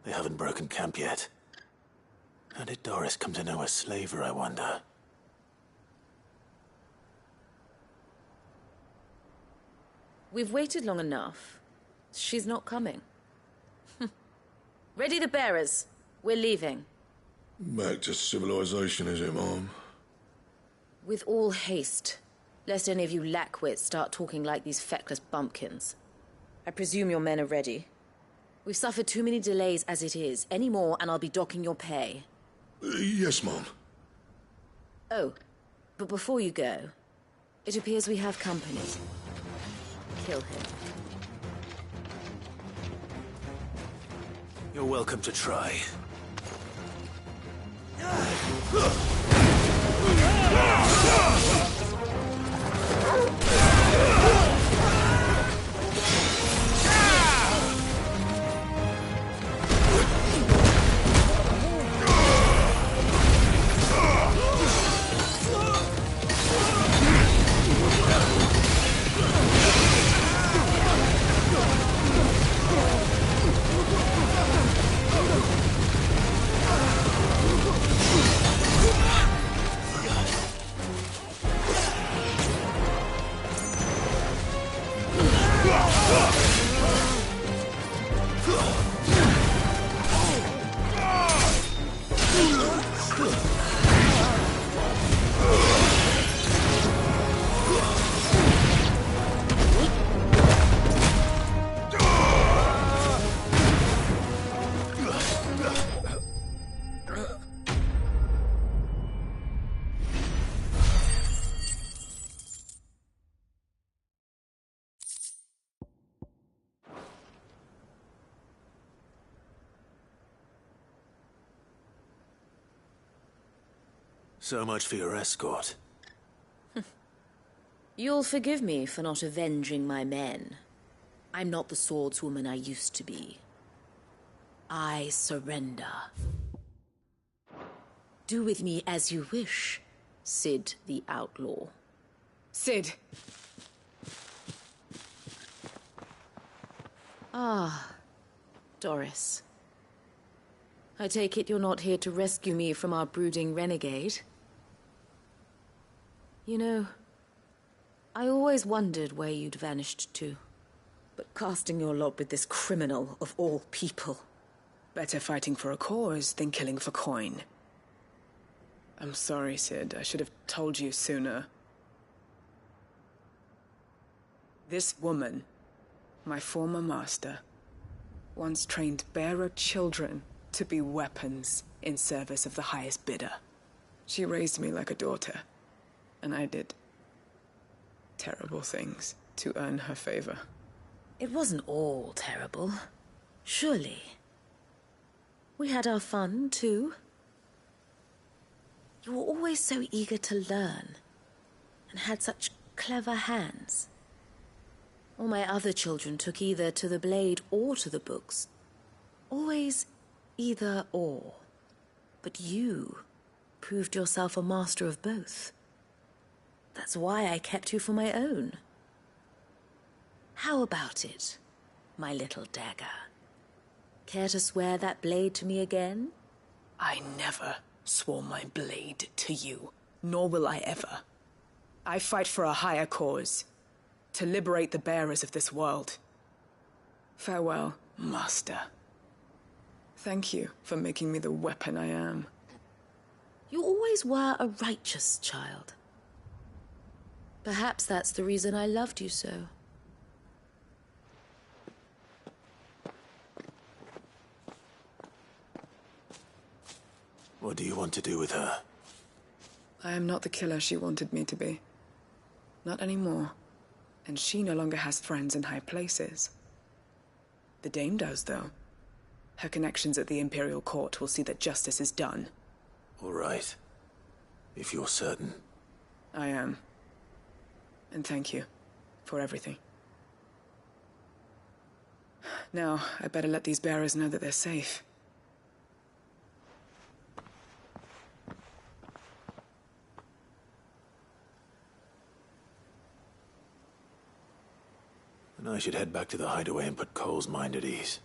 They haven't broken camp yet. How did Doris come to know a slaver, I wonder? We've waited long enough. She's not coming. Ready the bearers. We're leaving. Back to civilization, is it, Mom? With all haste, lest any of you lackwits start talking like these feckless bumpkins. I presume your men are ready. We've suffered too many delays as it is. Any more and I'll be docking your pay. Yes, Mom. Oh, but before you go, it appears we have company. Kill him. You're welcome to try. So much for your escort. You'll forgive me for not avenging my men. I'm not the swordswoman I used to be. I surrender. Do with me as you wish, Cid the Outlaw. Cid. Ah, Doris. I take it you're not here to rescue me from our brooding renegade? You know, I always wondered where you'd vanished to. But casting your lot with this criminal of all people... Better fighting for a cause than killing for coin. I'm sorry, Cid. I should have told you sooner. This woman, my former master, once trained bearer children to be weapons in service of the highest bidder. She raised me like a daughter, and I did terrible things to earn her favor. It wasn't all terrible, surely. We had our fun, too. You were always so eager to learn, and had such clever hands. All my other children took either to the blade or to the books. Always either or. But you proved yourself a master of both. That's why I kept you for my own. How about it, my little dagger? Care to swear that blade to me again? I never swore my blade to you, nor will I ever. I fight for a higher cause, to liberate the bearers of this world. Farewell, Master. Thank you for making me the weapon I am. You always were a righteous child. Perhaps that's the reason I loved you so. What do you want to do with her? I am not the killer she wanted me to be. Not anymore. And she no longer has friends in high places. The Dame does, though. Her connections at the Imperial Court will see that justice is done. All right. If you're certain. I am. And thank you for everything. Now, I better let these bearers know that they're safe. And I should head back to the hideaway and put Cole's mind at ease.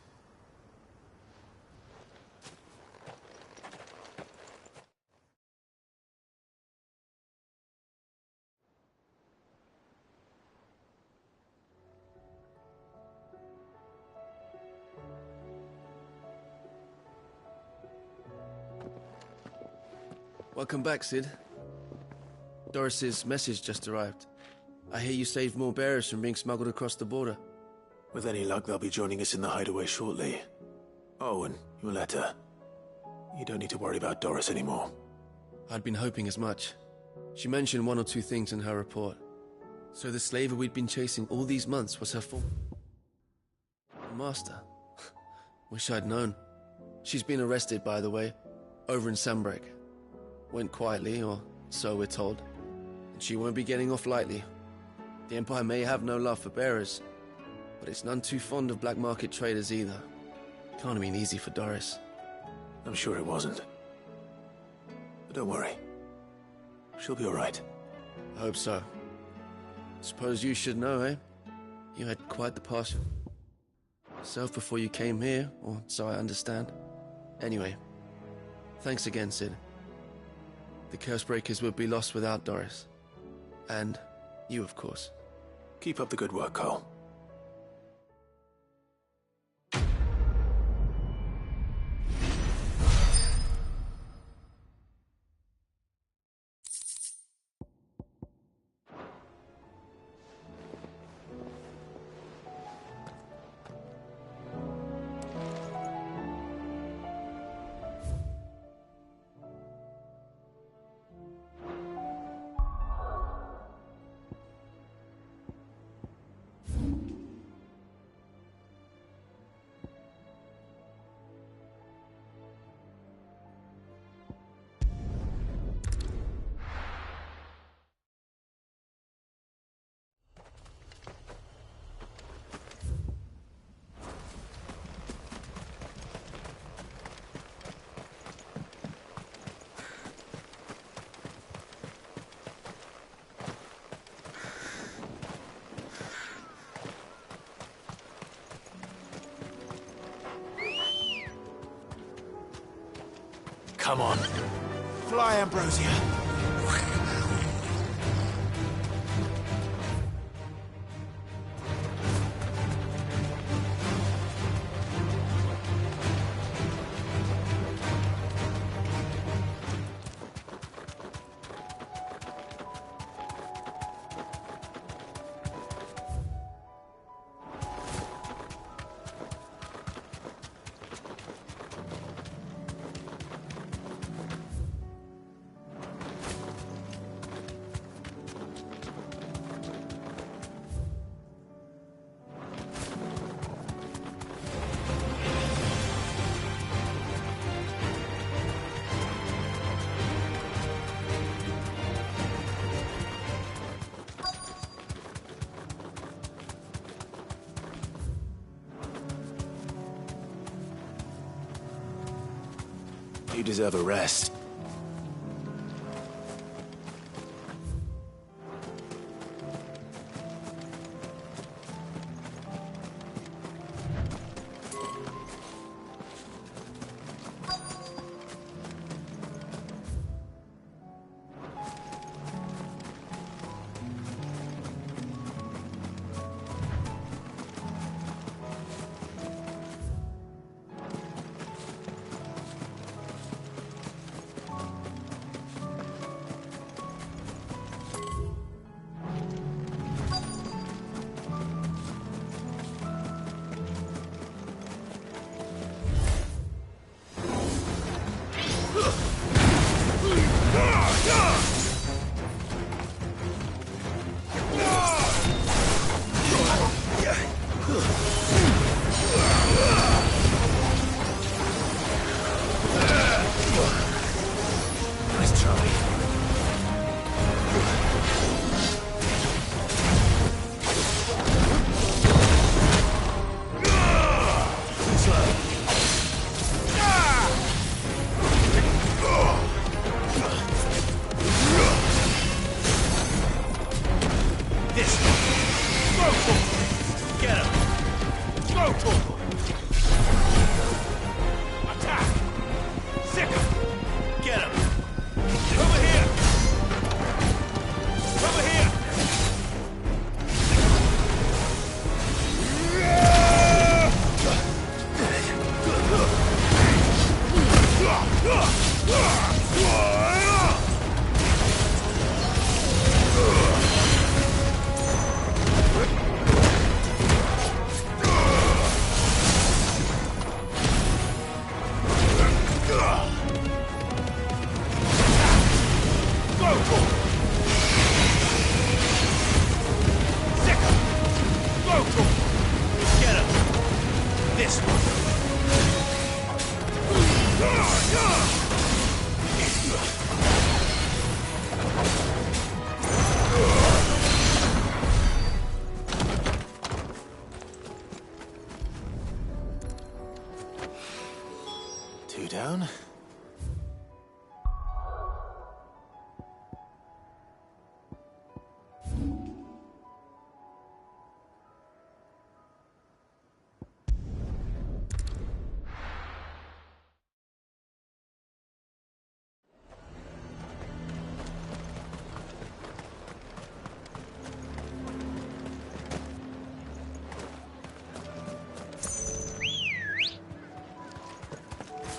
Welcome back, Sid. Doris's message just arrived. I hear you saved more bearers from being smuggled across the border. With any luck, they'll be joining us in the hideaway shortly. Oh, and your letter. You don't need to worry about Doris anymore. I'd been hoping as much. She mentioned one or two things in her report. So the slaver we'd been chasing all these months was her master. Wish I'd known. She's been arrested, by the way, over in Sanbreque. Went quietly, or so we're told. And she won't be getting off lightly. The Empire may have no love for bearers, but it's none too fond of black market traders either. Can't have been easy for Doris. I'm sure it wasn't. But don't worry. She'll be all right. I hope so. Suppose you should know, eh? You had quite the past yourself before you came here, or so I understand. Anyway, thanks again, Sid. The Cursebreakers would be lost without Doris. And you, of course. Keep up the good work, Cole. Come on. Fly, Ambrosia. You deserve a rest.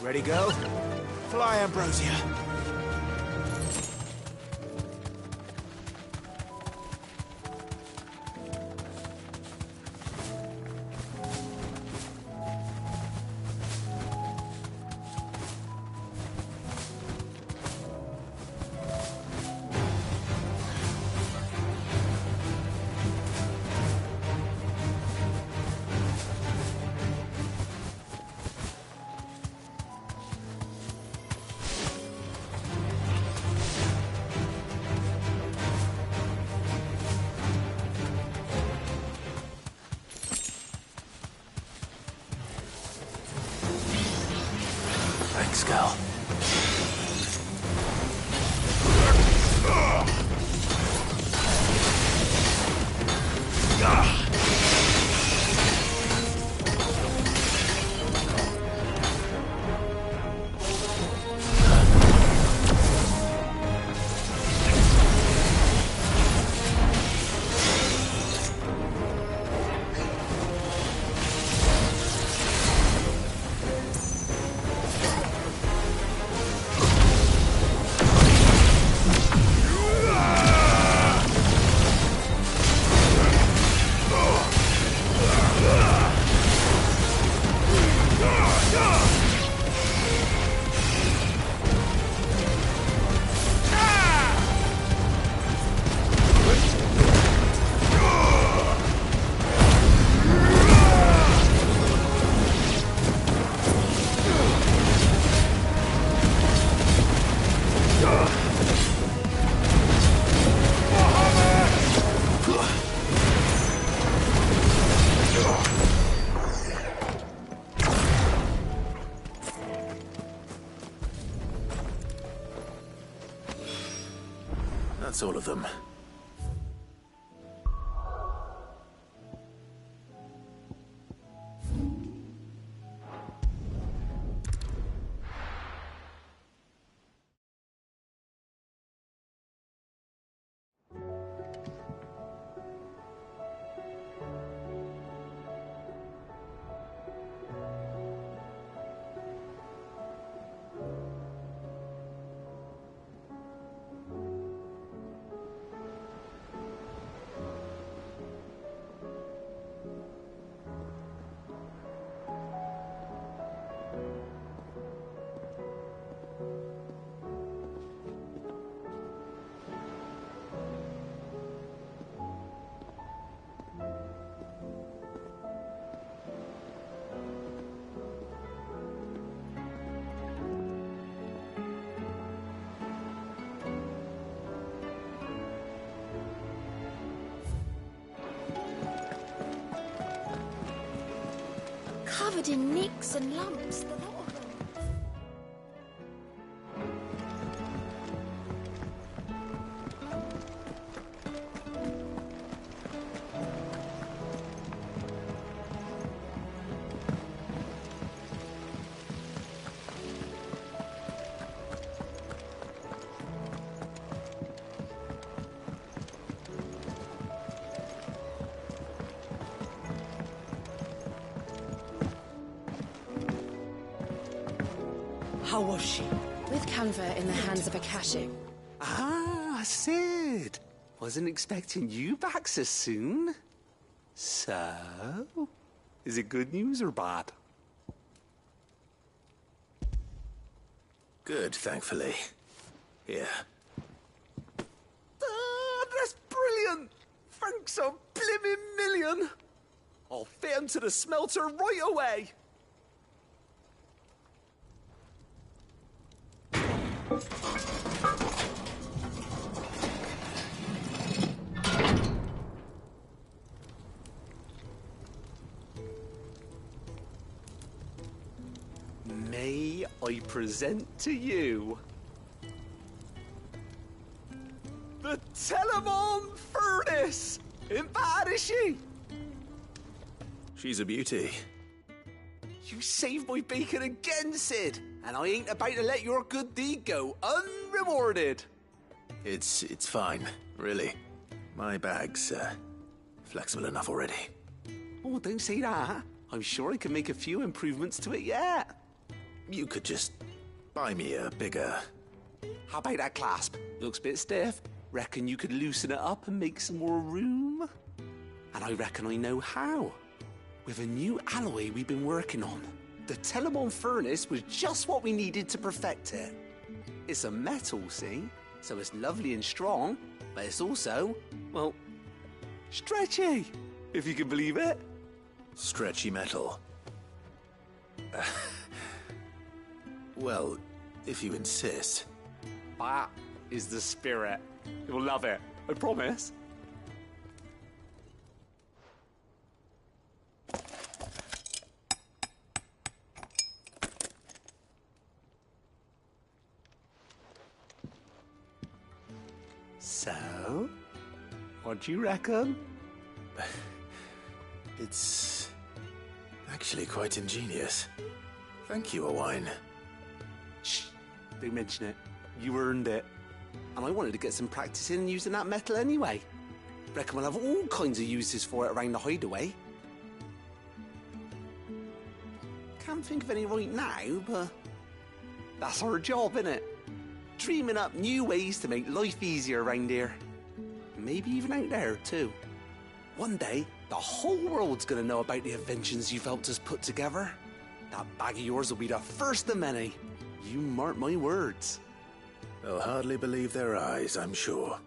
Ready, girl? Fly, Ambrosia. Thanks, Gal. That's all of them. Covered in nicks and lumps, the lot of them. How was she? With Canva in the hands of Akashic. Ah, Sid. Wasn't expecting you back so soon. So, is it good news or bad? Good, thankfully. Here. Ah, that's brilliant. Thanks a blimmin' million. I'll fit 'em to the smelter right away. May I present to you the Telemon Furnace? Ain't bad, is she? She's a beauty. You saved my bacon again, Sid, and I ain't about to let your good deed go unrewarded. It's fine, really. My bag's flexible enough already. Oh, don't say that. I'm sure I can make a few improvements to it yet. you could just buy me a bigger... How about that clasp? Looks a bit stiff. Reckon you could loosen it up and make some more room? And I reckon I know how. With a new alloy we've been working on. The Telemon furnace was just what we needed to perfect it. It's a metal, see? So it's lovely and strong, but it's also, well, stretchy, if you can believe it. Stretchy metal. Well, if you insist. That is the spirit. You'll love it, I promise. So, what do you reckon? It's actually quite ingenious. Thank you, Owain. Shh, don't mention it. You earned it. And I wanted to get some practice in using that metal anyway. Reckon we'll have all kinds of uses for it around the hideaway. Can't think of any right now, but that's our job, innit? Dreaming up new ways to make life easier around here. Maybe even out there, too. One day, the whole world's gonna know about the inventions you've helped us put together. That bag of yours will be the first of many. You mark my words. They'll hardly believe their eyes, I'm sure.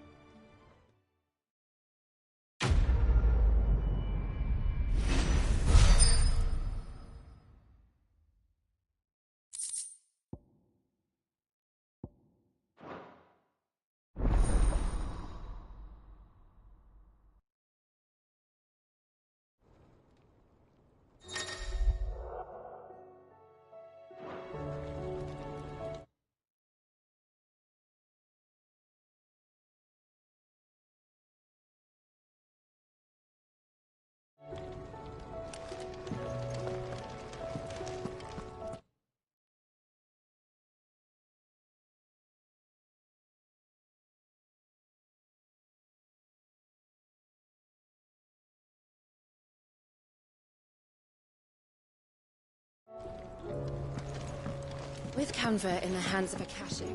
With Canva in the hands of Akashic,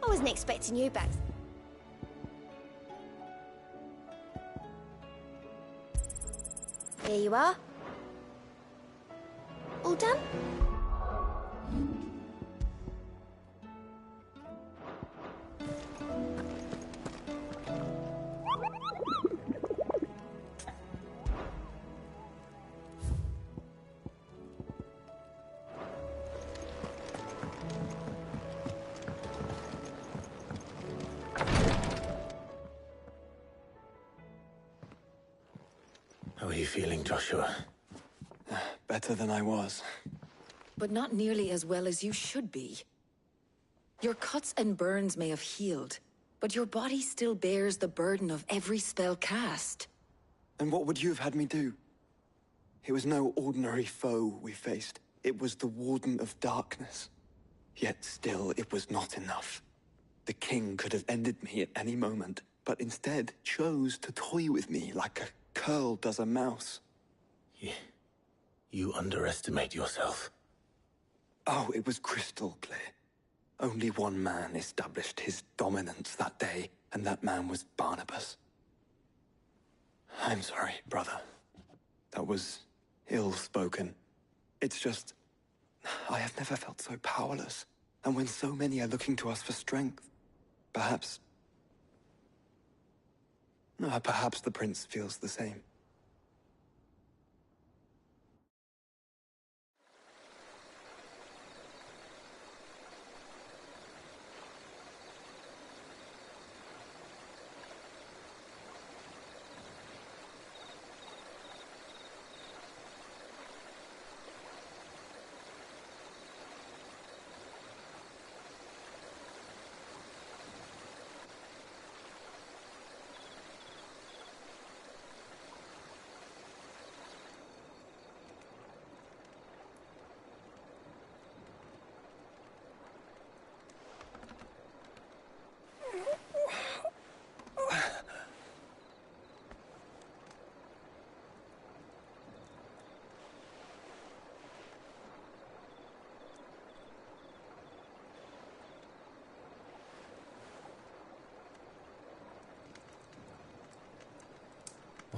I wasn't expecting you back. Here you are. All done? How are you feeling, Joshua? Better than I was. but not nearly as well as you should be. Your cuts and burns may have healed, but your body still bears the burden of every spell cast. And what would you have had me do? It was no ordinary foe we faced. It was the Warden of Darkness. Yet still, it was not enough. The king could have ended me at any moment, but instead chose to toy with me like a curl does a mouse. You underestimate yourself. Oh, it was crystal clear. Only one man established his dominance that day, and that man was Barnabas. I'm sorry, brother. That was ill-spoken. It's just, I have never felt so powerless. And when so many are looking to us for strength, perhaps the prince feels the same.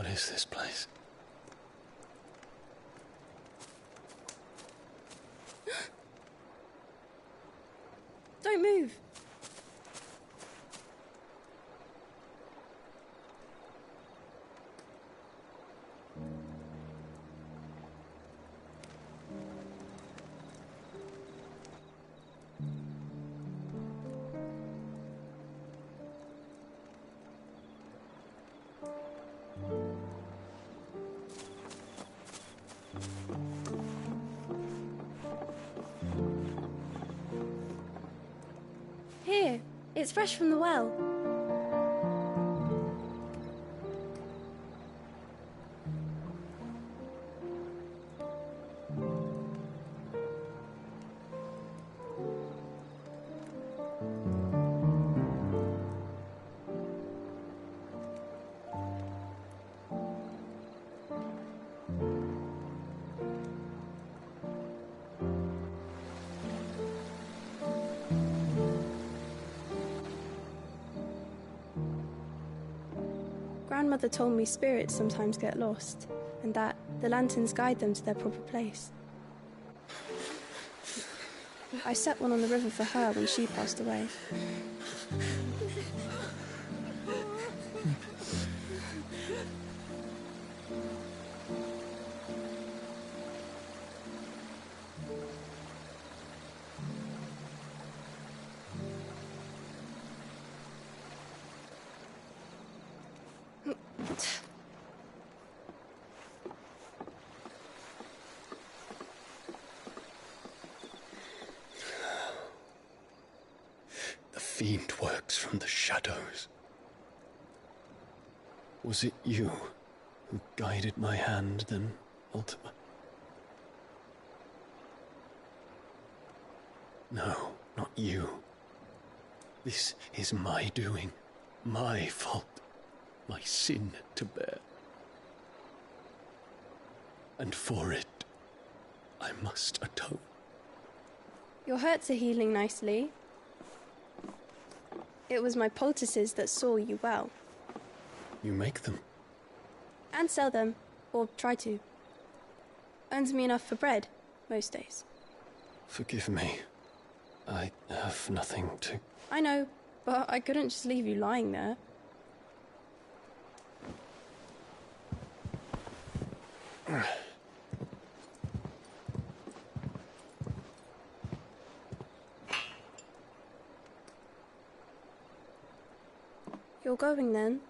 What is this place? Don't move. Here, it's fresh from the well. Grandmother told me spirits sometimes get lost, and that the lanterns guide them to their proper place. I set one on the river for her when she passed away. The fiend works from the shadows. Was it you who guided my hand then, Ultima? No, not you. This is my doing, my fault, my sin to bear. And for it, I must atone. Your hurts are healing nicely. It was my poultices that saw you well. You make them? And sell them, or try to. Earns me enough for bread, most days. Forgive me. I have nothing to... I know, but I couldn't just leave you lying there. You're going then?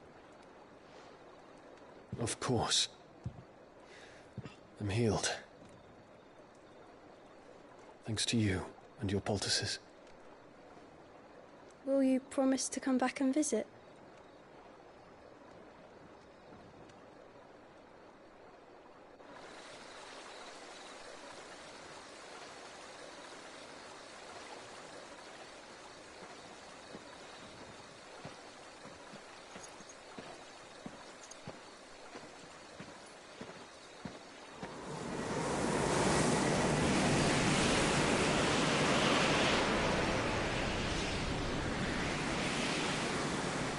Of course. I'm healed. Thanks to you and your poultices. Will you promise to come back and visit?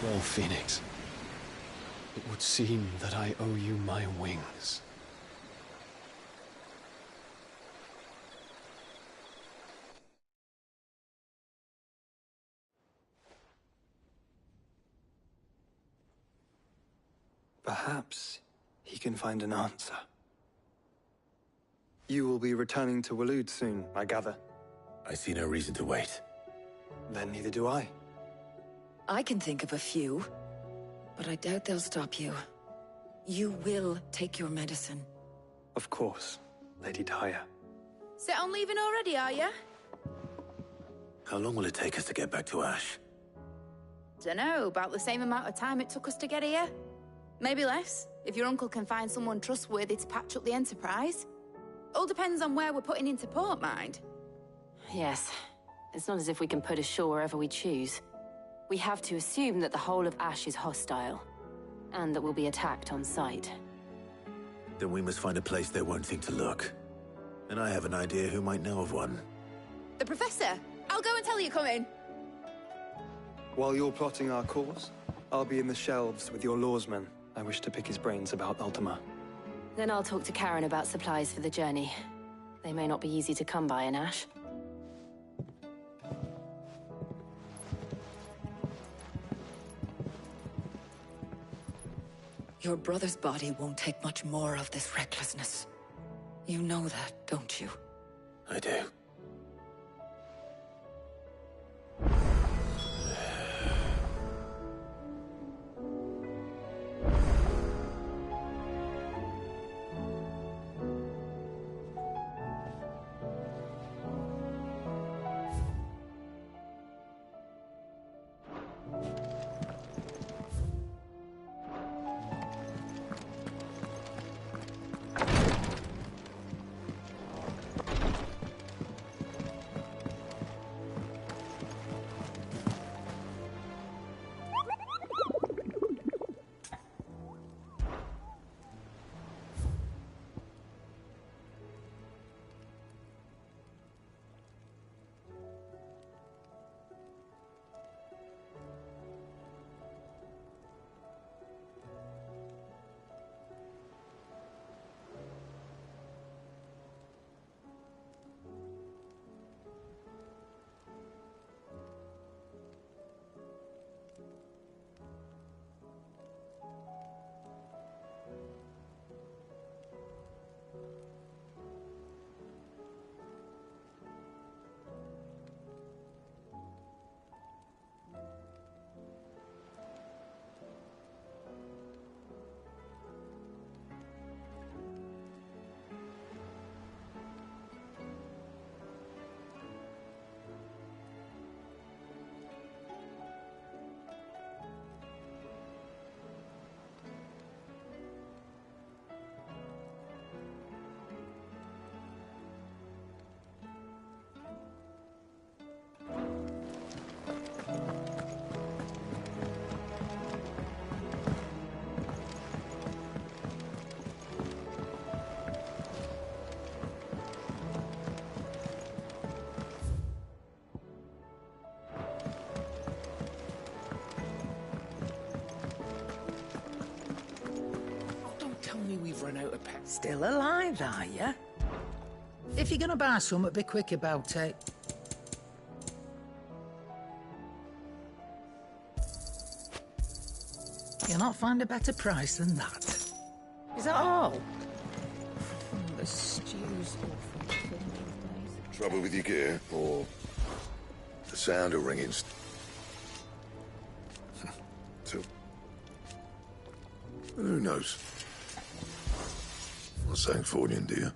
Well, Phoenix, it would seem that I owe you my wings. Perhaps he can find an answer. You will be returning to Waloed soon, I gather. I see no reason to wait. Then neither do I. I can think of a few, but I doubt they'll stop you. You will take your medicine. Of course, Lady Daya. Set on leaving already, are you? How long will it take us to get back to Ash? Dunno, about the same amount of time it took us to get here. Maybe less, if your uncle can find someone trustworthy to patch up the Enterprise. All depends on where we're putting into port, mind. Yes. It's not as if we can put ashore wherever we choose. We have to assume that the whole of Ash is hostile, and that we'll be attacked on sight. Then we must find a place they won't think to look. And I have an idea who might know of one. The Professor! I'll go and tell you coming. While you're plotting our course, I'll be in the shelves with your lawsmen. I wish to pick his brains about Ultima. Then I'll talk to Karen about supplies for the journey. They may not be easy to come by in Ash. Your brother's body won't take much more of this recklessness. You know that, don't you? I do. We've run out of pets. Still alive, are you? If you're gonna buy something, be quick about it. You'll not find a better price than that. Is that all? The stew's awful. Trouble with your gear, or the sound of ringing? So, who knows? What's Sanctfordian, dear?